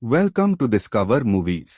Welcome to Discover Movies.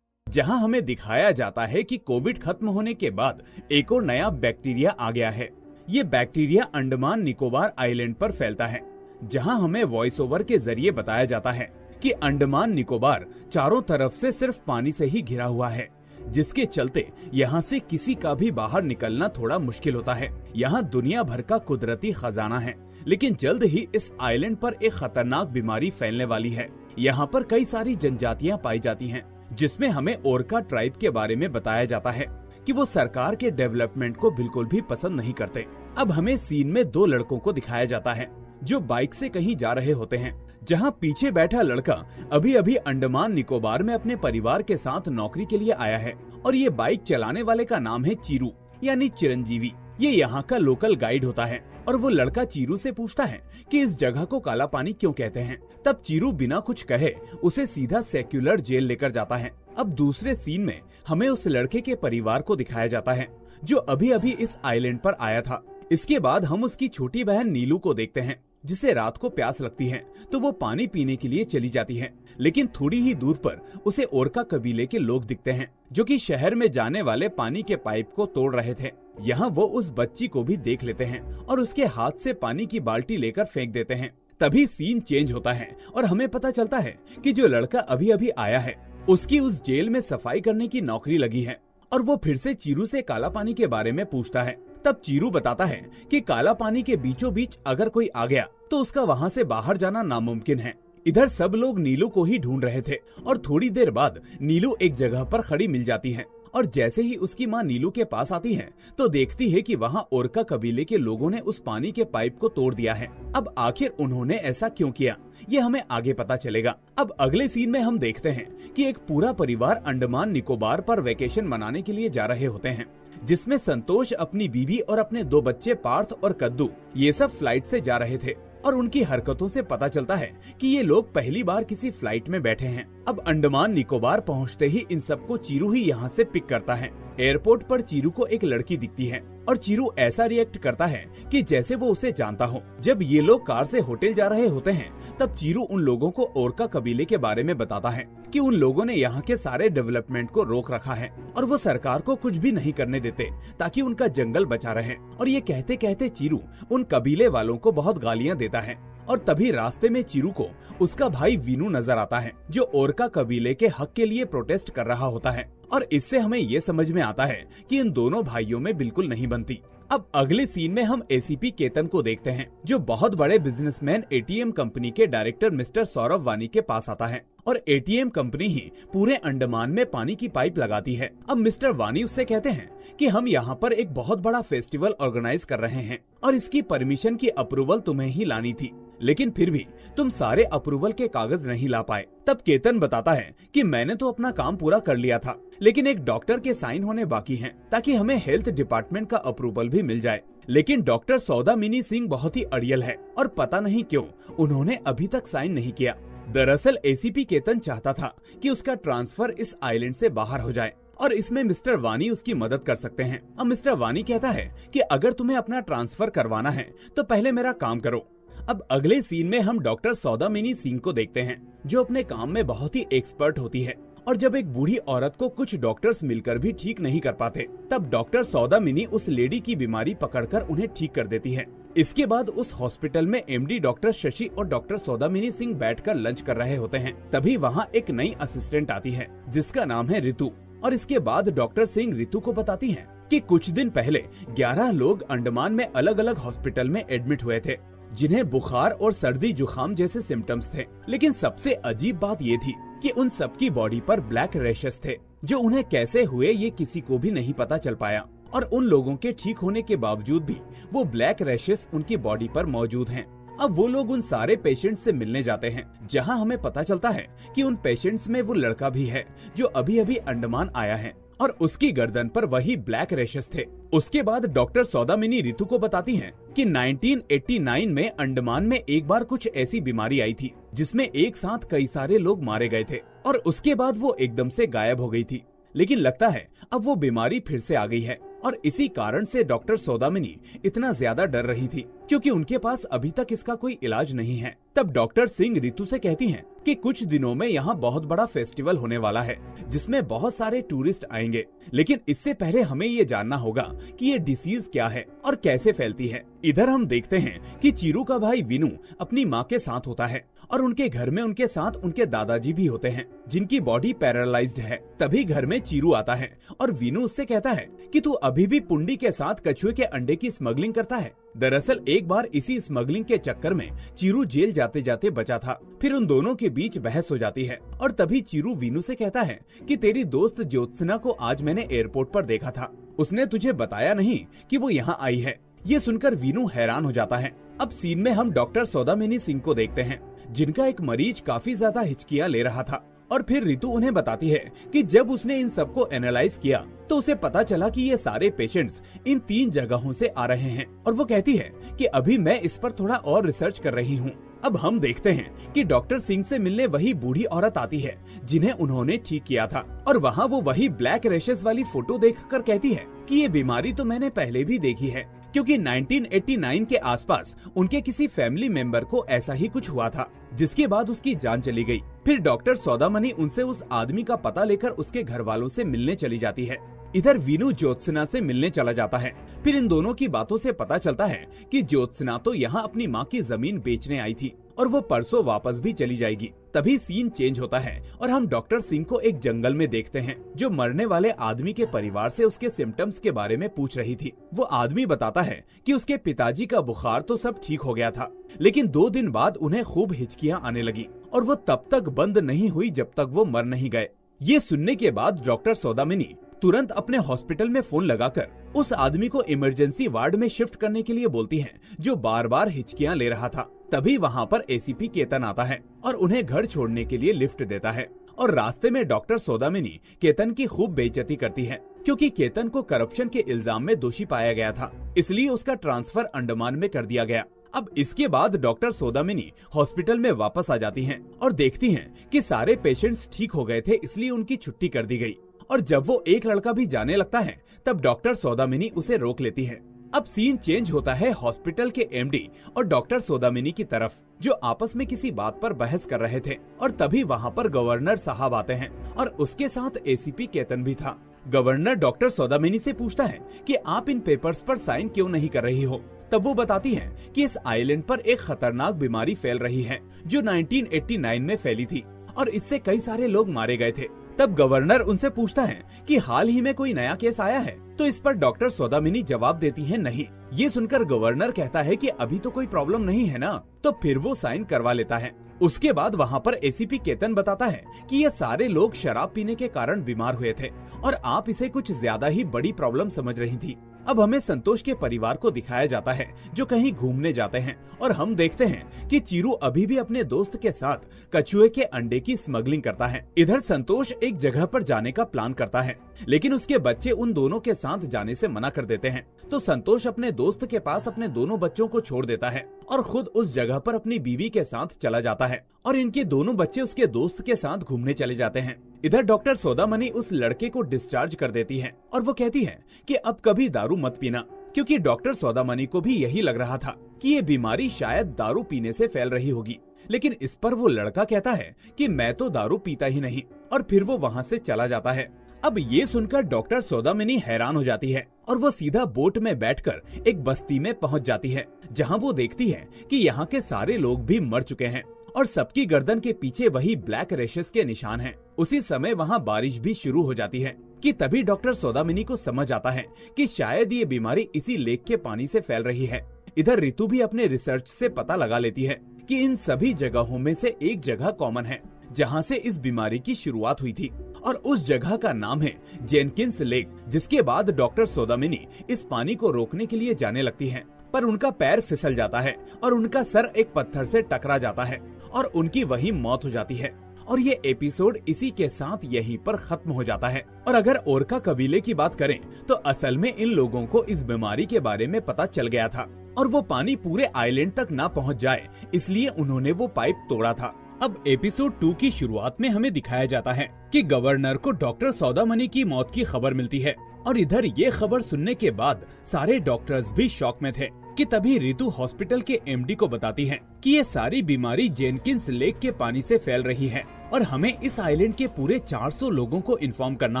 जहां हमें दिखाया जाता है कि कोविड खत्म होने के बाद एक और नया बैक्टीरिया आ गया है। ये बैक्टीरिया अंडमान निकोबार आइलैंड पर फैलता है, जहां हमें वॉइस ओवर के जरिए बताया जाता है कि अंडमान निकोबार चारों तरफ से सिर्फ पानी से ही घिरा हुआ है, जिसके चलते यहाँ से किसी का भी बाहर निकलना थोड़ा मुश्किल होता है। यहाँ दुनिया भर का कुदरती खजाना है, लेकिन जल्द ही इस आइलैंड पर एक खतरनाक बीमारी फैलने वाली है। यहाँ पर कई सारी जनजातियाँ पाई जाती हैं, जिसमें हमें ओरका ट्राइब के बारे में बताया जाता है कि वो सरकार के डेवलपमेंट को बिल्कुल भी पसंद नहीं करते। अब हमें सीन में दो लड़कों को दिखाया जाता है जो बाइक से कहीं जा रहे होते हैं, जहां पीछे बैठा लड़का अभी अभी अंडमान निकोबार में अपने परिवार के साथ नौकरी के लिए आया है और ये बाइक चलाने वाले का नाम है चीरू यानी चिरंजीवी। ये यहाँ का लोकल गाइड होता है और वो लड़का चीरू से पूछता है कि इस जगह को काला पानी क्यों कहते हैं। तब चीरू बिना कुछ कहे उसे सीधा सेक्युलर जेल लेकर जाता है। अब दूसरे सीन में हमें उस लड़के के परिवार को दिखाया जाता है जो अभी अभी इस आइलैंड पर आया था। इसके बाद हम उसकी छोटी बहन नीलू को देखते हैं, जिसे रात को प्यास लगती है तो वो पानी पीने के लिए चली जाती है, लेकिन थोड़ी ही दूर पर उसे ओरका कबीले के लोग दिखते हैं जो कि शहर में जाने वाले पानी के पाइप को तोड़ रहे थे। यहाँ वो उस बच्ची को भी देख लेते हैं और उसके हाथ से पानी की बाल्टी लेकर फेंक देते हैं। तभी सीन चेंज होता है और हमें पता चलता है कि जो लड़का अभी अभी आया है उसकी उस जेल में सफाई करने की नौकरी लगी है और वो फिर से चीरू से काला पानी के बारे में पूछता है। तब चीरू बताता है कि काला पानी के बीचों बीच अगर कोई आ गया तो उसका वहाँ से बाहर जाना नामुमकिन है। इधर सब लोग नीलू को ही ढूंढ रहे थे और थोड़ी देर बाद नीलू एक जगह पर खड़ी मिल जाती है और जैसे ही उसकी माँ नीलू के पास आती है तो देखती है कि वहाँ ओरका कबीले के लोगों ने उस पानी के पाइप को तोड़ दिया है। अब आखिर उन्होंने ऐसा क्यों किया ये हमें आगे पता चलेगा। अब अगले सीन में हम देखते हैं कि एक पूरा परिवार अंडमान निकोबार पर वेकेशन मनाने के लिए जा रहे होते हैं, जिसमें संतोष अपनी बीवी और अपने दो बच्चे पार्थ और कद्दू ये सब फ्लाइट से जा रहे थे और उनकी हरकतों से पता चलता है कि ये लोग पहली बार किसी फ्लाइट में बैठे हैं। अब अंडमान निकोबार पहुंचते ही इन सबको चीरू ही यहाँ से पिक करता है। एयरपोर्ट पर चीरू को एक लड़की दिखती है और चीरू ऐसा रिएक्ट करता है कि जैसे वो उसे जानता हो। जब ये लोग कार से होटल जा रहे होते हैं तब चीरू उन लोगों को ओरका कबीले के बारे में बताता है कि उन लोगों ने यहाँ के सारे डेवलपमेंट को रोक रखा है और वो सरकार को कुछ भी नहीं करने देते ताकि उनका जंगल बचा रहे। और ये कहते कहते चीरू उन कबीले वालों को बहुत गालियाँ देता है और तभी रास्ते में चीरू को उसका भाई वीनू नजर आता है जो ओरका कबीले के हक के लिए प्रोटेस्ट कर रहा होता है और इससे हमें ये समझ में आता है कि इन दोनों भाइयों में बिल्कुल नहीं बनती। अब अगले सीन में हम एसीपी केतन को देखते हैं जो बहुत बड़े बिजनेसमैन एटीएम कंपनी के डायरेक्टर मिस्टर सौरभ वानी के पास आता है और एटीएम कंपनी ही पूरे अंडमान में पानी की पाइप लगाती है। अब मिस्टर वानी उससे कहते हैं कि हम यहाँ पर एक बहुत बड़ा फेस्टिवल ऑर्गेनाइज कर रहे हैं और इसकी परमिशन की अप्रूवल तुम्हें ही लानी थी, लेकिन फिर भी तुम सारे अप्रूवल के कागज नहीं ला पाए। तब केतन बताता है कि मैंने तो अपना काम पूरा कर लिया था, लेकिन एक डॉक्टर के साइन होने बाकी हैं ताकि हमें हेल्थ डिपार्टमेंट का अप्रूवल भी मिल जाए। लेकिन डॉक्टर सौदामिनी सिंह बहुत ही अड़ियल है और पता नहीं क्यों उन्होंने अभी तक साइन नहीं किया। दरअसल एसीपी केतन चाहता था कि उसका ट्रांसफर इस आइलैंड से बाहर हो जाए और इसमें मिस्टर वानी उसकी मदद कर सकते हैं। अब मिस्टर वानी कहता है कि अगर तुम्हें अपना ट्रांसफर करवाना है तो पहले मेरा काम करो। अब अगले सीन में हम डॉक्टर सौदामिनी सिंह को देखते हैं जो अपने काम में बहुत ही एक्सपर्ट होती है और जब एक बूढ़ी औरत को कुछ डॉक्टर्स मिलकर भी ठीक नहीं कर पाते तब डॉक्टर सौदामिनी उस लेडी की बीमारी पकड़कर उन्हें ठीक कर देती है। इसके बाद उस हॉस्पिटल में एमडी डॉक्टर शशि और डॉक्टर सौदामिनी सिंह बैठकर लंच कर रहे होते हैं। तभी वहाँ एक नई असिस्टेंट आती है जिसका नाम है ऋतु और इसके बाद डॉक्टर सिंह ऋतु को बताती है कि कुछ दिन पहले 11 लोग अंडमान में अलग अलग हॉस्पिटल में एडमिट हुए थे जिन्हें बुखार और सर्दी जुकाम जैसे सिम्टम्स थे, लेकिन सबसे अजीब बात ये थी कि उन सबकी बॉडी पर ब्लैक रैशेस थे जो उन्हें कैसे हुए ये किसी को भी नहीं पता चल पाया और उन लोगों के ठीक होने के बावजूद भी वो ब्लैक रैशेस उनकी बॉडी पर मौजूद हैं। अब वो लोग उन सारे पेशेंट्स से मिलने जाते हैं जहां हमें पता चलता है कि उन पेशेंट्स में वो लड़का भी है जो अभी अभी अंडमान आया है और उसकी गर्दन पर वही ब्लैक रैशेस थे। उसके बाद डॉक्टर सौदामिनी ऋतु को बताती हैं कि 1989 में अंडमान में एक बार कुछ ऐसी बीमारी आई थी जिसमें एक साथ कई सारे लोग मारे गए थे और उसके बाद वो एकदम से गायब हो गई थी। लेकिन लगता है अब वो बीमारी फिर से आ गई है और इसी कारण से डॉक्टर सौदामिनी इतना ज्यादा डर रही थी, क्योंकि उनके पास अभी तक इसका कोई इलाज नहीं है। तब डॉक्टर सिंह रितु से कहती हैं कि कुछ दिनों में यहाँ बहुत बड़ा फेस्टिवल होने वाला है जिसमें बहुत सारे टूरिस्ट आएंगे, लेकिन इससे पहले हमें ये जानना होगा कि ये डिसीज क्या है और कैसे फैलती है। इधर हम देखते हैं कि चीरू का भाई विनू अपनी माँ के साथ होता है और उनके घर में उनके साथ उनके दादाजी भी होते हैं जिनकी बॉडी पैरालाइज्ड है। तभी घर में चीरू आता है और विनू उससे कहता है कि तू अभी भी पुंडी के साथ कछुए के अंडे की स्मगलिंग करता है। दरअसल एक बार इसी स्मगलिंग के चक्कर में चीरू जेल जाते जाते बचा था। फिर उन दोनों के बीच बहस हो जाती है और तभी चीरू विनू से कहता है कि तेरी दोस्त ज्योत्सना को आज मैंने एयरपोर्ट पर देखा था, उसने तुझे बताया नहीं कि वो यहाँ आई है। ये सुनकर विनू हैरान हो जाता है। अब सीन में हम डॉक्टर सौदामिनी सिंह को देखते हैं जिनका एक मरीज काफी ज्यादा हिचकियां ले रहा था और फिर रितु उन्हें बताती है कि जब उसने इन सबको एनालाइज किया तो उसे पता चला कि ये सारे पेशेंट्स इन 3 जगहों से आ रहे हैं और वो कहती है कि अभी मैं इस पर थोड़ा और रिसर्च कर रही हूँ। अब हम देखते हैं कि डॉक्टर सिंह से मिलने वही बूढ़ी औरत आती है जिन्हें उन्होंने ठीक किया था और वहाँ वो वही ब्लैक रैशेस वाली फोटो देखकर कहती है कि ये बीमारी तो मैंने पहले भी देखी है, क्योंकि 1989 के आसपास उनके किसी फैमिली मेंबर को ऐसा ही कुछ हुआ था जिसके बाद उसकी जान चली गई। फिर डॉक्टर सौदामनी उनसे उस आदमी का पता लेकर उसके घर वालों से मिलने चली जाती है। इधर विनू ज्योत्सना से मिलने चला जाता है। फिर इन दोनों की बातों से पता चलता है कि ज्योत्सना तो यहाँ अपनी माँ की जमीन बेचने आई थी और वो परसों वापस भी चली जाएगी। तभी सीन चेंज होता है और हम डॉक्टर सिंह को एक जंगल में देखते हैं जो मरने वाले आदमी के परिवार से उसके सिम्टम्स के बारे में पूछ रही थी। वो आदमी बताता है कि उसके पिताजी का बुखार तो सब ठीक हो गया था, लेकिन 2 दिन बाद उन्हें खूब हिचकियां आने लगी और वो तब तक बंद नहीं हुई जब तक वो मर नहीं गए। ये सुनने के बाद डॉक्टर सौदामिनी तुरंत अपने हॉस्पिटल में फोन लगाकर उस आदमी को इमरजेंसी वार्ड में शिफ्ट करने के लिए बोलती हैं, जो बार बार हिचकियां ले रहा था। तभी वहाँ पर एसीपी केतन आता है और उन्हें घर छोड़ने के लिए लिफ्ट देता है और रास्ते में डॉक्टर सौदामिनी केतन की खूब बेइज्जती करती है, क्योंकि केतन को करप्शन के इल्जाम में दोषी पाया गया था, इसलिए उसका ट्रांसफर अंडमान में कर दिया गया। अब इसके बाद डॉक्टर सौदामिनी हॉस्पिटल में वापस आ जाती हैं और देखती हैं कि सारे पेशेंट्स ठीक हो गए थे, इसलिए उनकी छुट्टी कर दी गई। और जब वो एक लड़का भी जाने लगता है तब डॉक्टर सौदामिनी उसे रोक लेती है। अब सीन चेंज होता है हॉस्पिटल के एमडी और डॉक्टर सौदामिनी की तरफ, जो आपस में किसी बात पर बहस कर रहे थे। और तभी वहाँ पर गवर्नर साहब आते हैं और उसके साथ एसीपी केतन भी था। गवर्नर डॉक्टर सौदामिनी से पूछता है कि आप इन पेपर्स पर साइन क्यों नहीं कर रही हो। तब वो बताती है कि इस आइलैंड पर एक खतरनाक बीमारी फैल रही है जो 1989 में फैली थी और इससे कई सारे लोग मारे गए थे। तब गवर्नर उनसे पूछता है कि हाल ही में कोई नया केस आया है, तो इस पर डॉक्टर सौदामिनी जवाब देती है नहीं। ये सुनकर गवर्नर कहता है कि अभी तो कोई प्रॉब्लम नहीं है ना, तो फिर वो साइन करवा लेता है। उसके बाद वहाँ पर एसीपी केतन बताता है कि ये सारे लोग शराब पीने के कारण बीमार हुए थे और आप इसे कुछ ज्यादा ही बड़ी प्रॉब्लम समझ रही थी। अब हमें संतोष के परिवार को दिखाया जाता है जो कहीं घूमने जाते हैं और हम देखते हैं कि चीरू अभी भी अपने दोस्त के साथ कछुए के अंडे की स्मगलिंग करता है। इधर संतोष एक जगह पर जाने का प्लान करता है, लेकिन उसके बच्चे उन दोनों के साथ जाने से मना कर देते हैं। तो संतोष अपने दोस्त के पास अपने दोनों बच्चों को छोड़ देता है और खुद उस जगह पर अपनी बीवी के साथ चला जाता है और इनके दोनों बच्चे उसके दोस्त के साथ घूमने चले जाते हैं। इधर डॉक्टर सौदामनी उस लड़के को डिस्चार्ज कर देती है और वो कहती है कि अब कभी दारू मत पीना, क्योंकि डॉक्टर सौदामनी को भी यही लग रहा था कि ये बीमारी शायद दारू पीने से फैल रही होगी। लेकिन इस पर वो लड़का कहता है कि मैं तो दारू पीता ही नहीं, और फिर वो वहाँ से चला जाता है। अब ये सुनकर डॉक्टर सौदामनी हैरान हो जाती है और वो सीधा बोट में बैठकर एक बस्ती में पहुँच जाती है, जहाँ वो देखती है कि यहाँ के सारे लोग भी मर चुके हैं और सबकी गर्दन के पीछे वही ब्लैक रैशेस के निशान हैं। उसी समय वहाँ बारिश भी शुरू हो जाती है कि तभी डॉक्टर सौदामिनी को समझ आता है कि शायद ये बीमारी इसी लेक के पानी से फैल रही है। इधर रितु भी अपने रिसर्च से पता लगा लेती है कि इन सभी जगहों में से एक जगह कॉमन है जहाँ से इस बीमारी की शुरुआत हुई थी, और उस जगह का नाम है जेनकिंस लेक। जिसके बाद डॉक्टर सौदामिनी इस पानी को रोकने के लिए जाने लगती है, पर उनका पैर फिसल जाता है और उनका सर एक पत्थर से टकरा जाता है और उनकी वही मौत हो जाती है। और ये एपिसोड इसी के साथ यहीं पर खत्म हो जाता है। और अगर ओरका कबीले की बात करें तो असल में इन लोगों को इस बीमारी के बारे में पता चल गया था और वो पानी पूरे आइलैंड तक ना पहुंच जाए, इसलिए उन्होंने वो पाइप तोड़ा था अब एपिसोड 2 की शुरुआत में हमें दिखाया जाता है कि गवर्नर को डॉक्टर सौदामनी की मौत की खबर मिलती है और इधर ये खबर सुनने के बाद सारे डॉक्टर्स भी शॉक में थे कि तभी रितु हॉस्पिटल के एमडी को बताती है कि ये सारी बीमारी जेनकिंस लेक के पानी से फैल रही है और हमें इस आइलैंड के पूरे 400 लोगों को इन्फॉर्म करना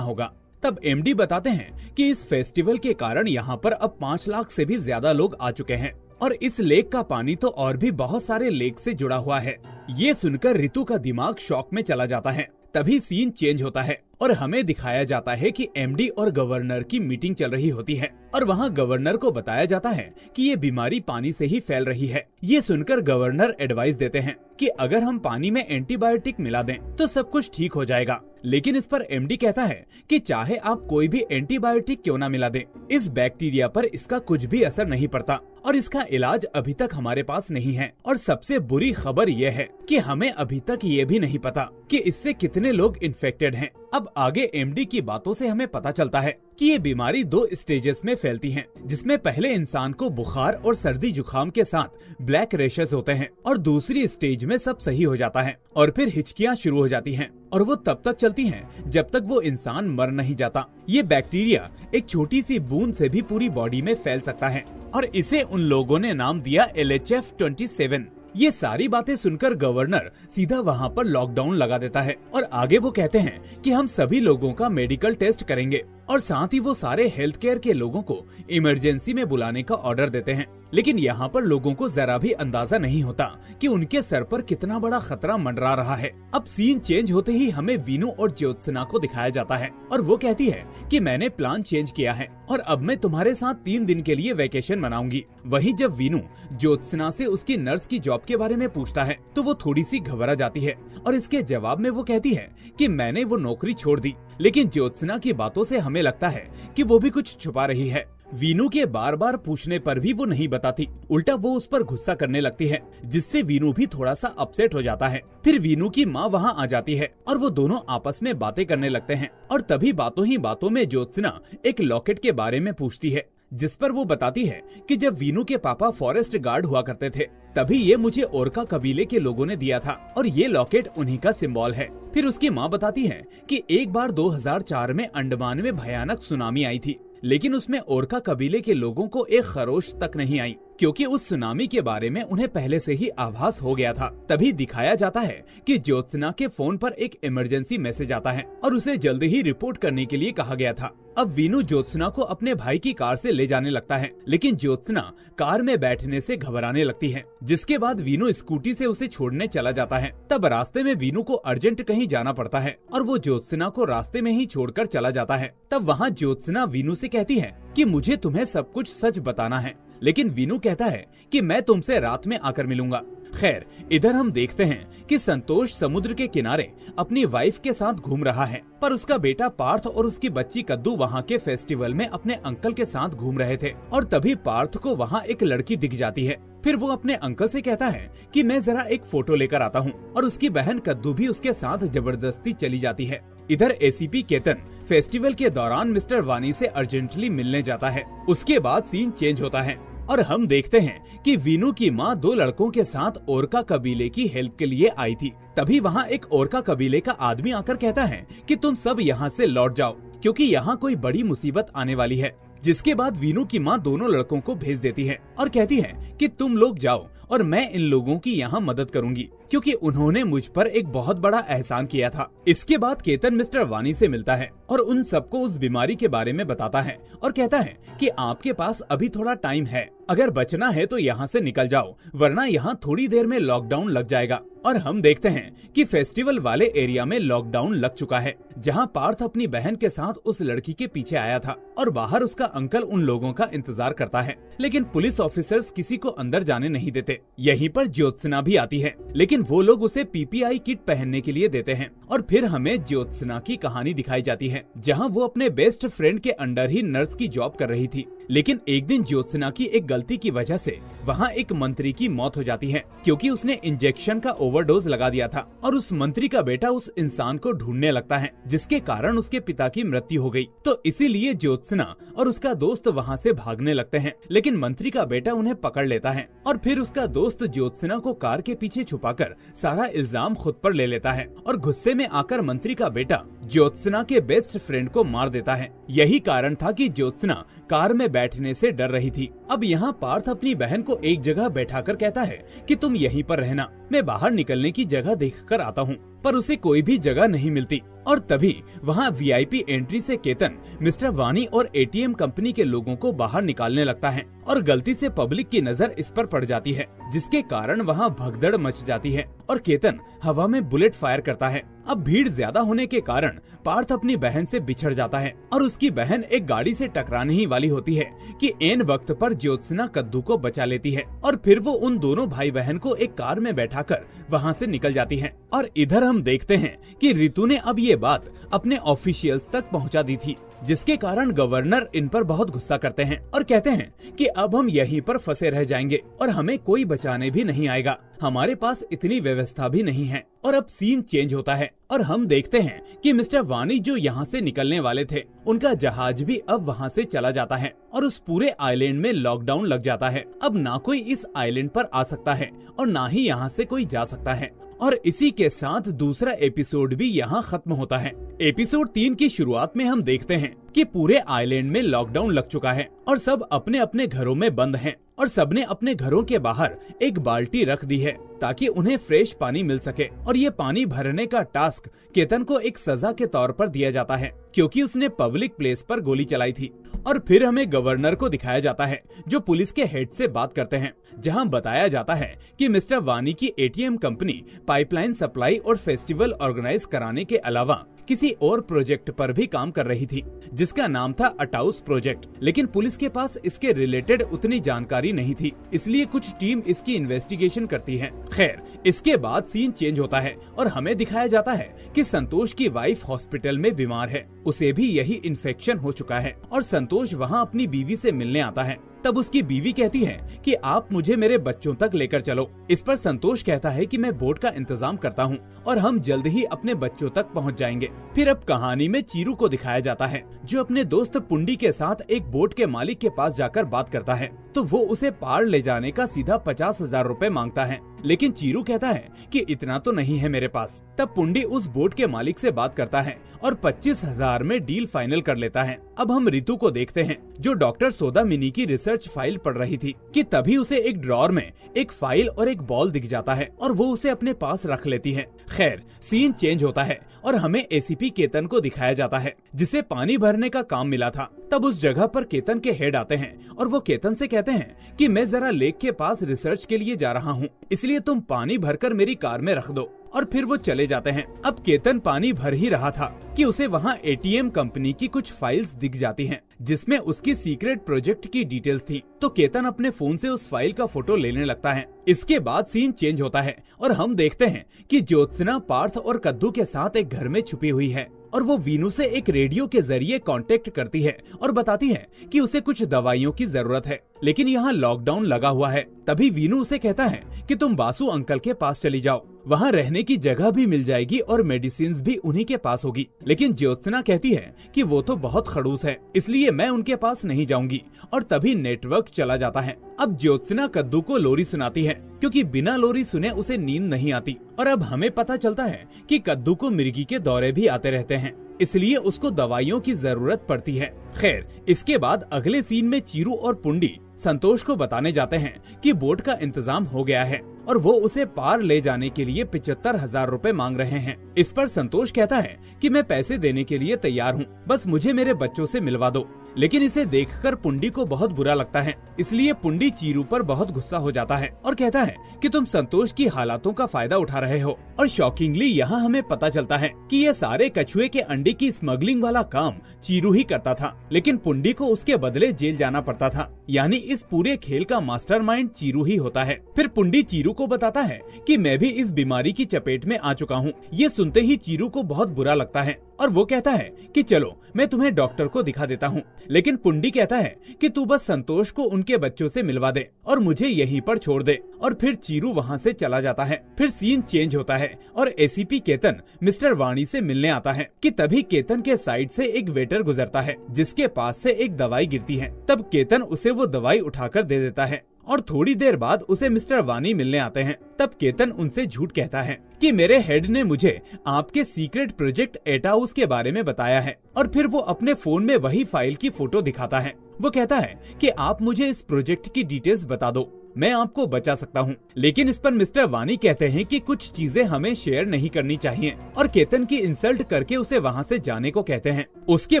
होगा। तब एमडी बताते हैं कि इस फेस्टिवल के कारण यहाँ पर अब 5 लाख से भी ज्यादा लोग आ चुके हैं और इस लेक का पानी तो और भी बहुत सारे लेक से जुड़ा हुआ है। ये सुनकर रितु का दिमाग शॉक में चला जाता है। तभी सीन चेंज होता है और हमें दिखाया जाता है कि एमडी और गवर्नर की मीटिंग चल रही होती है और वहाँ गवर्नर को बताया जाता है कि ये बीमारी पानी से ही फैल रही है। ये सुनकर गवर्नर एडवाइस देते हैं कि अगर हम पानी में एंटीबायोटिक मिला दें तो सब कुछ ठीक हो जाएगा, लेकिन इस पर एमडी कहता है कि चाहे आप कोई भी एंटीबायोटिक क्यों ना मिला दें, इस बैक्टीरिया पर इसका कुछ भी असर नहीं पड़ता और इसका इलाज अभी तक हमारे पास नहीं है। और सबसे बुरी खबर ये है कि हमें अभी तक ये भी नहीं पता कि इससे कितने लोग इन्फेक्टेड हैं। अब आगे एमडी की बातों से हमें पता चलता है कि ये बीमारी 2 स्टेजेस में फैलती है, जिसमें पहले इंसान को बुखार और सर्दी जुकाम के साथ ब्लैक रेशेस होते हैं और दूसरी स्टेज में सब सही हो जाता है और फिर हिचकियां शुरू हो जाती हैं और वो तब तक चलती हैं जब तक वो इंसान मर नहीं जाता। ये बैक्टीरिया एक छोटी सी बूंद से भी पूरी बॉडी में फैल सकता है और इसे उन लोगों ने नाम दिया LHF-27। ये सारी बातें सुनकर गवर्नर सीधा वहाँ पर लॉकडाउन लगा देता है और आगे वो कहते हैं कि हम सभी लोगों का मेडिकल टेस्ट करेंगे और साथ ही वो सारे हेल्थ केयर के लोगों को इमरजेंसी में बुलाने का ऑर्डर देते हैं। लेकिन यहाँ पर लोगों को जरा भी अंदाजा नहीं होता कि उनके सर पर कितना बड़ा खतरा मंडरा रहा है। अब सीन चेंज होते ही हमें वीनू और ज्योत्सना को दिखाया जाता है और वो कहती है कि मैंने प्लान चेंज किया है और अब मैं तुम्हारे साथ 3 दिन के लिए वेकेशन मनाऊंगी। वहीं जब वीनू ज्योत्सना से उसकी नर्स की जॉब के बारे में पूछता है तो वो थोड़ी सी घबरा जाती है और इसके जवाब में वो कहती है कि मैंने वो नौकरी छोड़ दी। लेकिन ज्योत्सना की बातों से हमें लगता है कि वो भी कुछ छुपा रही है। वीनू के बार बार पूछने पर भी वो नहीं बताती, उल्टा वो उस पर गुस्सा करने लगती है, जिससे वीनू भी थोड़ा सा अपसेट हो जाता है। फिर वीनू की माँ वहाँ आ जाती है और वो दोनों आपस में बातें करने लगते हैं और तभी बातों ही बातों में ज्योत्सना एक लॉकेट के बारे में पूछती है, जिस पर वो बताती है कि जब वीनू के पापा फॉरेस्ट गार्ड हुआ करते थे तभी ये मुझे ओरका कबीले के लोगों ने दिया था और ये लॉकेट उन्हीं का सिंबल है। फिर उसकी माँ बताती है कि एक बार 2004 में अंडमान में भयानक सुनामी आई थी, लेकिन उसमें ओरका कबीले के लोगों को एक खरोश तक नहीं आई क्योंकि उस सुनामी के बारे में उन्हें पहले से ही आभास हो गया था। तभी दिखाया जाता है कि ज्योत्सना के फोन पर एक इमरजेंसी मैसेज आता है और उसे जल्दी ही रिपोर्ट करने के लिए कहा गया था। अब वीनू ज्योत्सना को अपने भाई की कार से ले जाने लगता है, लेकिन ज्योत्सना कार में बैठने से घबराने लगती है, जिसके बाद वीनू स्कूटी से उसे छोड़ने चला जाता है। तब रास्ते में वीनू को अर्जेंट कहीं जाना पड़ता है और वो ज्योत्सना को रास्ते में ही छोड़कर चला जाता है। तब वहाँ ज्योत्सना वीनू से कहती है कि मुझे तुम्हें सब कुछ सच बताना है, लेकिन वीनू कहता है कि मैं तुमसे रात में आकर मिलूंगा। खैर, इधर हम देखते हैं कि संतोष समुद्र के किनारे अपनी वाइफ के साथ घूम रहा है, पर उसका बेटा पार्थ और उसकी बच्ची कद्दू वहाँ के फेस्टिवल में अपने अंकल के साथ घूम रहे थे और तभी पार्थ को वहाँ एक लड़की दिख जाती है। फिर वो अपने अंकल से कहता है कि मैं जरा एक फोटो लेकर आता हूँ और उसकी बहन कद्दू भी उसके साथ जबरदस्ती चली जाती है। इधर एसीपी केतन फेस्टिवल के दौरान मिस्टर वानी से अर्जेंटली मिलने जाता है। उसके बाद सीन चेंज होता है और हम देखते हैं कि वीनू की माँ 2 लड़कों के साथ ओरका कबीले की हेल्प के लिए आई थी। तभी वहाँ एक ओरका कबीले का आदमी आकर कहता है कि तुम सब यहाँ से लौट जाओ क्योंकि यहाँ कोई बड़ी मुसीबत आने वाली है। जिसके बाद वीनू की माँ दोनों लड़कों को भेज देती है और कहती है कि तुम लोग जाओ और मैं इन लोगों की यहाँ मदद करूंगी क्योंकि उन्होंने मुझ पर एक बहुत बड़ा एहसान किया था। इसके बाद केतन मिस्टर वानी से मिलता है और उन सबको उस बीमारी के बारे में बताता है और कहता है कि आपके पास अभी थोड़ा टाइम है, अगर बचना है तो यहाँ से निकल जाओ वरना यहाँ थोड़ी देर में लॉकडाउन लग जाएगा। और हम देखते हैं कि फेस्टिवल वाले एरिया में लॉकडाउन लग चुका है, जहाँ पार्थ अपनी बहन के साथ उस लड़की के पीछे आया था और बाहर उसका अंकल उन लोगों का इंतजार करता है, लेकिन पुलिस ऑफिसर्स किसी को अंदर जाने नहीं देते। यहीं पर ज्योत्सना भी आती है, लेकिन वो लोग उसे पीपीआई किट पहनने के लिए देते हैं और फिर हमें ज्योत्सना की कहानी दिखाई जाती है, जहाँ वो अपने बेस्ट फ्रेंड के अंडर ही नर्स की जॉब कर रही थी, लेकिन एक दिन ज्योत्सना की एक गलती की वजह से वहाँ एक मंत्री की मौत हो जाती है, क्योंकि उसने इंजेक्शन का ओवरडोज लगा दिया था। और उस मंत्री का बेटा उस इंसान को ढूंढने लगता है, जिसके कारण उसके पिता की मृत्यु हो गई। तो इसीलिए ज्योत्सना और उसका दोस्त वहाँ से भागने लगते हैं, लेकिन मंत्री का बेटा उन्हें पकड़ लेता है और फिर उसका दोस्त ज्योत्सना को कार के पीछे छुपाकर सारा इल्जाम खुद पर ले लेता है। और गुस्से में आकर मंत्री का बेटा ज्योत्सना के बेस्ट फ्रेंड को मार देता है। यही कारण था कि ज्योत्सना कार में बैठने से डर रही थी। अब यहाँ पार्थ अपनी बहन को एक जगह बैठाकर कहता है कि तुम यहीं पर रहना, मैं बाहर निकलने की जगह देखकर आता हूँ। पर उसे कोई भी जगह नहीं मिलती और तभी वहाँ वीआईपी एंट्री से केतन मिस्टर वानी और एटीएम कंपनी के लोगों को बाहर निकालने लगता है और गलती से पब्लिक की नजर इस पर पड़ जाती है, जिसके कारण वहाँ भगदड़ मच जाती है और केतन हवा में बुलेट फायर करता है। अब भीड़ ज्यादा होने के कारण पार्थ अपनी बहन से बिछड़ जाता है और उसकी बहन एक गाड़ी से टकराने ही वाली होती है कि ऐन वक्त पर ज्योत्सना कद्दू को बचा लेती है और फिर वो उन दोनों भाई बहन को एक कार में बैठाकर वहाँ से निकल जाती है। और इधर हम देखते हैं कि रितु ने अब ये बात अपने ऑफिशियल्स तक पहुँचा दी थी, जिसके कारण गवर्नर इन पर बहुत गुस्सा करते हैं और कहते हैं कि अब हम यहीं पर फंसे रह जाएंगे और हमें कोई बचाने भी नहीं आएगा, हमारे पास इतनी व्यवस्था भी नहीं है। और अब सीन चेंज होता है और हम देखते हैं कि मिस्टर वानी जो यहाँ से निकलने वाले थे, उनका जहाज भी अब वहाँ से चला जाता है और उस पूरे आइलैंड में लॉकडाउन लग जाता है। अब ना कोई इस आइलैंड पर आ सकता है और ना ही यहाँ से कोई जा सकता है। और इसी के साथ दूसरा एपिसोड भी यहाँ खत्म होता है। एपिसोड 3 की शुरुआत में हम देखते हैं कि पूरे आइलैंड में लॉकडाउन लग चुका है और सब अपने अपने घरों में बंद हैं और सबने अपने घरों के बाहर एक बाल्टी रख दी है ताकि उन्हें फ्रेश पानी मिल सके। और ये पानी भरने का टास्क केतन को एक सजा के तौर पर दिया जाता है, क्योंकि उसने पब्लिक प्लेस पर गोली चलाई थी। और फिर हमें गवर्नर को दिखाया जाता है जो पुलिस के हेड से बात करते हैं, जहां बताया जाता है कि मिस्टर वानी की एटीएम कंपनी पाइपलाइन सप्लाई और फेस्टिवल ऑर्गेनाइज कराने के अलावा किसी और प्रोजेक्ट पर भी काम कर रही थी, जिसका नाम था अटाउस प्रोजेक्ट। लेकिन पुलिस के पास इसके रिलेटेड उतनी जानकारी नहीं थी, इसलिए कुछ टीम इसकी इन्वेस्टिगेशन करती है। खैर, इसके बाद सीन चेंज होता है और हमें दिखाया जाता है कि संतोष की वाइफ हॉस्पिटल में बीमार है, उसे भी यही इन्फेक्शन हो चुका है और संतोष वहाँ अपनी बीवी से मिलने आता है। तब उसकी बीवी कहती है कि आप मुझे मेरे बच्चों तक लेकर चलो। इस पर संतोष कहता है कि मैं बोट का इंतजाम करता हूँ और हम जल्द ही अपने बच्चों तक पहुँच जाएंगे। फिर अब कहानी में चीरू को दिखाया जाता है जो अपने दोस्त पुंडी के साथ एक बोट के मालिक के पास जाकर बात करता है, तो वो उसे पार ले जाने का सीधा 50,000 रुपए मांगता है। लेकिन चीरू कहता है कि इतना तो नहीं है मेरे पास। तब पुंडी उस बोट के मालिक से बात करता है और 25,000 में डील फाइनल कर लेता है। अब हम रितु को देखते हैं जो डॉक्टर सोदा मिनी की रिसर्च फाइल पढ़ रही थी कि तभी उसे एक ड्रॉर में एक फाइल और एक बॉल दिख जाता है और वो उसे अपने पास रख लेती है। खैर, सीन चेंज होता है और हमें एसीपी केतन को दिखाया जाता है जिसे पानी भरने का काम मिला था। तब उस जगह पर केतन के हेड आते हैं और वो केतन से कहते हैं कि मैं जरा लेक के पास रिसर्च के लिए जा रहा हूँ, इसलिए तुम पानी भरकर मेरी कार में रख दो। और फिर वो चले जाते हैं। अब केतन पानी भर ही रहा था कि उसे वहाँ एटीएम कंपनी की कुछ फाइल्स दिख जाती हैं, जिसमें उसकी सीक्रेट प्रोजेक्ट की डिटेल्स थी। तो केतन अपने फोन से उस फाइल का फोटो लेने लगता है। इसके बाद सीन चेंज होता है और हम देखते हैं कि ज्योत्सना पार्थ और कद्दू के साथ एक घर में छुपी हुई है और वो वीनू से एक रेडियो के जरिए कांटेक्ट करती है और बताती है कि उसे कुछ दवाइयों की जरूरत है, लेकिन यहाँ लॉकडाउन लगा हुआ है। तभी वीनू उसे कहता है कि तुम बासु अंकल के पास चली जाओ, वहाँ रहने की जगह भी मिल जाएगी और मेडिसिन भी उन्हीं के पास होगी। लेकिन ज्योत्सना कहती है कि वो तो बहुत खड़ूस है, इसलिए मैं उनके पास नहीं जाऊंगी। और तभी नेटवर्क चला जाता है। अब ज्योत्सना कद्दू को लोरी सुनाती है क्योंकि बिना लोरी सुने उसे नींद नहीं आती। और अब हमें पता चलता है कि कद्दू को मिर्गी के दौरे भी आते रहते हैं, इसलिए उसको दवाइयों की जरूरत पड़ती है। खैर, इसके बाद अगले सीन में चीरू और पुंडी संतोष को बताने जाते हैं कि बोट का इंतजाम हो गया है और वो उसे पार ले जाने के लिए 75,000 रुपए मांग रहे हैं। इस पर संतोष कहता है कि मैं पैसे देने के लिए तैयार हूँ, बस मुझे मेरे बच्चों से मिलवा दो। लेकिन इसे देखकर पुंडी को बहुत बुरा लगता है, इसलिए पुंडी चीरू पर बहुत गुस्सा हो जाता है और कहता है कि तुम संतोष की हालातों का फायदा उठा रहे हो। और शॉकिंगली यहाँ हमें पता चलता है कि ये सारे कछुए के अंडे की स्मगलिंग वाला काम चीरू ही करता था, लेकिन पुंडी को उसके बदले जेल जाना पड़ता था। यानी इस पूरे खेल का मास्टरमाइंड चीरू ही होता है। फिर पुंडी चीरू को बताता है कि मैं भी इस बीमारी की चपेट में आ चुका हूँ। ये सुनते ही चीरू को बहुत बुरा लगता है और वो कहता है कि चलो मैं तुम्हें डॉक्टर को दिखा देता हूँ। लेकिन पुंडी कहता है कि तू बस संतोष को उनके बच्चों से मिलवा दे और मुझे यहीं पर छोड़ दे, और फिर चीरू वहाँ से चला जाता है। फिर सीन चेंज होता है और एसीपी केतन मिस्टर वाणी से मिलने आता है कि तभी केतन के साइड से एक वेटर गुजरता है जिसके पास से एक दवाई गिरती है। तब केतन उसे वो दवाई उठाकर दे देता है और थोड़ी देर बाद उसे मिस्टर वाणी मिलने आते हैं। तब केतन उनसे झूठ कहता है कि मेरे हेड ने मुझे आपके सीक्रेट प्रोजेक्ट एटा हाउस के बारे में बताया है, और फिर वो अपने फोन में वही फाइल की फोटो दिखाता है। वो कहता है कि आप मुझे इस प्रोजेक्ट की डिटेल्स बता दो, मैं आपको बचा सकता हूँ। लेकिन इस पर मिस्टर वाणी कहते हैं कि कुछ चीजें हमें शेयर नहीं करनी चाहिए, और केतन की इंसल्ट करके उसे वहाँ से जाने को कहते हैं। उसके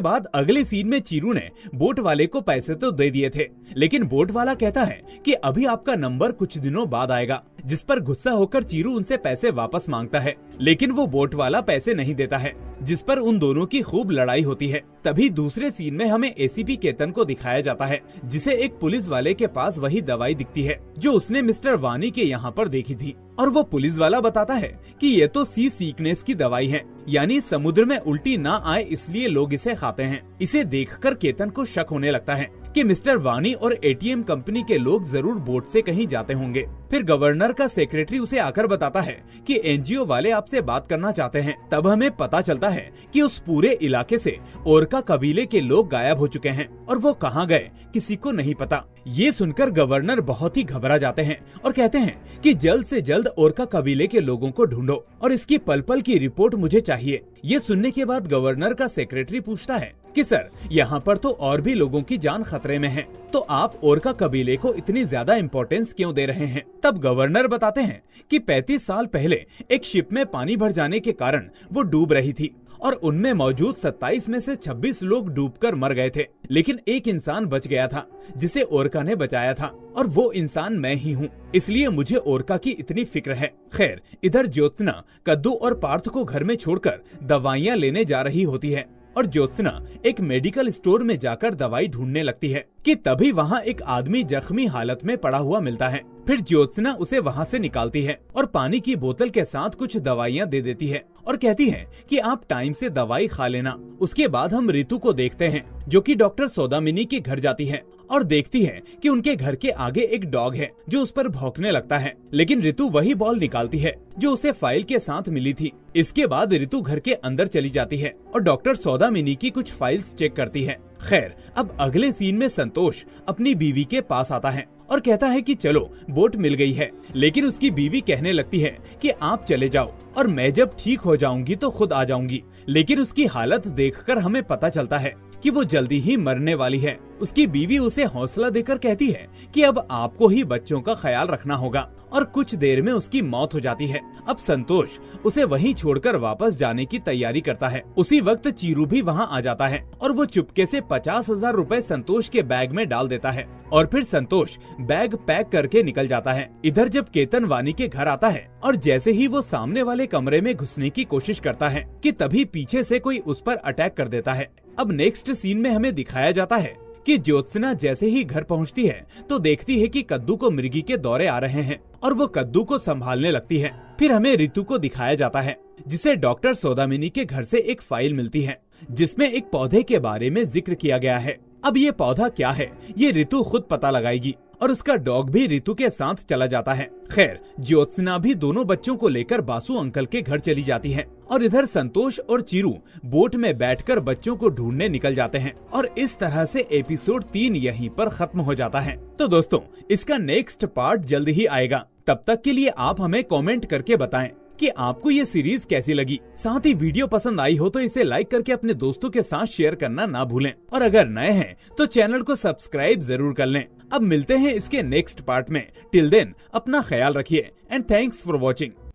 बाद अगले सीन में चीरू ने बोट वाले को पैसे तो दे दिए थे, लेकिन बोट वाला कहता है कि अभी आपका नंबर कुछ दिनों बाद आएगा, जिस पर गुस्सा होकर चीरू उनसे पैसे वापस मांगता है, लेकिन वो बोट वाला पैसे नहीं देता है, जिस पर उन दोनों की खूब लड़ाई होती है। तभी दूसरे सीन में हमें एसीपी केतन को दिखाया जाता है, जिसे एक पुलिस वाले के पास वही दवाई दिखती है जो उसने मिस्टर वाणी के यहाँ पर देखी थी, और वो पुलिस वाला बताता है कि ये तो सी सीकनेस की दवाई है, यानी समुद्र में उल्टी ना आए इसलिए लोग इसे खाते हैं। इसे देखकर केतन को शक होने लगता है कि मिस्टर वाणी और एटीएम कंपनी के लोग जरूर बोट से कहीं जाते होंगे। फिर गवर्नर का सेक्रेटरी उसे आकर बताता है कि एनजीओ वाले आपसे बात करना चाहते हैं। तब हमें पता चलता है कि उस पूरे इलाके से ओरका कबीले के लोग गायब हो चुके हैं, और वो कहाँ गए किसी को नहीं पता। ये सुनकर गवर्नर बहुत ही घबरा जाते हैं और कहते हैं कि जल्द से जल्द ओरका कबीले के लोगों को ढूंढो और इसकी पल पल की रिपोर्ट मुझे चाहिए। ये सुनने के बाद गवर्नर का सेक्रेटरी पूछता है कि सर, यहाँ पर तो और भी लोगों की जान खतरे में है, तो आप ओरका कबीले को इतनी ज्यादा इम्पोर्टेंस क्यों दे रहे हैं? तब गवर्नर बताते हैं कि 35 साल पहले एक शिप में पानी भर जाने के कारण वो डूब रही थी, और उनमें मौजूद 27 में से 26 लोग डूबकर मर गए थे, लेकिन एक इंसान बच गया था जिसे ओरका ने बचाया था, और वो इंसान मैं ही हूँ, इसलिए मुझे ओरका की इतनी फिक्र है। खैर, इधर ज्योत्सना कद्दू और पार्थ को घर में छोड़कर दवाइयाँ लेने जा रही होती है, और ज्योत्सना एक मेडिकल स्टोर में जाकर दवाई ढूंढने लगती है कि तभी वहाँ एक आदमी जख्मी हालत में पड़ा हुआ मिलता है। फिर ज्योत्सना उसे वहाँ से निकालती है और पानी की बोतल के साथ कुछ दवाइयाँ दे देती है और कहती है कि आप टाइम से दवाई खा लेना। उसके बाद हम रितु को देखते हैं जो कि डॉक्टर सौदामिनी के घर जाती है और देखती है कि उनके घर के आगे एक डॉग है जो उस पर भौंकने लगता है, लेकिन रितु वही बॉल निकालती है जो उसे फाइल के साथ मिली थी। इसके बाद रितु घर के अंदर चली जाती है और डॉक्टर सौदामिनी की कुछ फाइल्स चेक करती है। खैर, अब अगले सीन में संतोष अपनी बीवी के पास आता है और कहता है कि चलो बोट मिल गई है, लेकिन उसकी बीवी कहने लगती है कि आप चले जाओ और मैं जब ठीक हो जाऊंगी तो खुद आ जाऊंगी। लेकिन उसकी हालत देखकर हमें पता चलता है कि वो जल्दी ही मरने वाली है। उसकी बीवी उसे हौसला देकर कहती है कि अब आपको ही बच्चों का ख्याल रखना होगा, और कुछ देर में उसकी मौत हो जाती है। अब संतोष उसे वहीं छोड़कर वापस जाने की तैयारी करता है। उसी वक्त चीरू भी वहां आ जाता है और वो चुपके से 50,000 रुपए संतोष के बैग में डाल देता है और फिर संतोष बैग पैक करके निकल जाता है। इधर जब केतन वानी के घर आता है और जैसे ही वो सामने वाले कमरे में घुसने की कोशिश करता है कि तभी पीछे से कोई उस पर अटैक कर देता है। अब नेक्स्ट सीन में हमें दिखाया जाता है कि ज्योत्सना जैसे ही घर पहुंचती है तो देखती है कि कद्दू को मृगी के दौरे आ रहे हैं और वो कद्दू को संभालने लगती है। फिर हमें रितु को दिखाया जाता है जिसे डॉक्टर सौदामिनी के घर से एक फाइल मिलती है जिसमें एक पौधे के बारे में जिक्र किया गया है। अब ये पौधा क्या है ये रितु खुद पता लगाएगी और उसका डॉग भी रितु के साथ चला जाता है। खैर, ज्योत्सना भी दोनों बच्चों को लेकर बासु अंकल के घर चली जाती है और इधर संतोष और चीरू बोट में बैठकर बच्चों को ढूंढने निकल जाते हैं और इस तरह से एपिसोड 3 यहीं पर खत्म हो जाता है। तो दोस्तों, इसका नेक्स्ट पार्ट जल्द ही आएगा। तब तक के लिए आप हमें कमेंट करके बताएं कि आपको ये सीरीज कैसी लगी। साथ ही वीडियो पसंद आई हो तो इसे लाइक करके अपने दोस्तों के साथ शेयर करना ना भूलें, और अगर नए हैं तो चैनल को सब्सक्राइब जरूर कर लें। अब मिलते हैं इसके नेक्स्ट पार्ट में। टिल देन अपना ख्याल रखिए एंड थैंक्स फॉर वॉचिंग।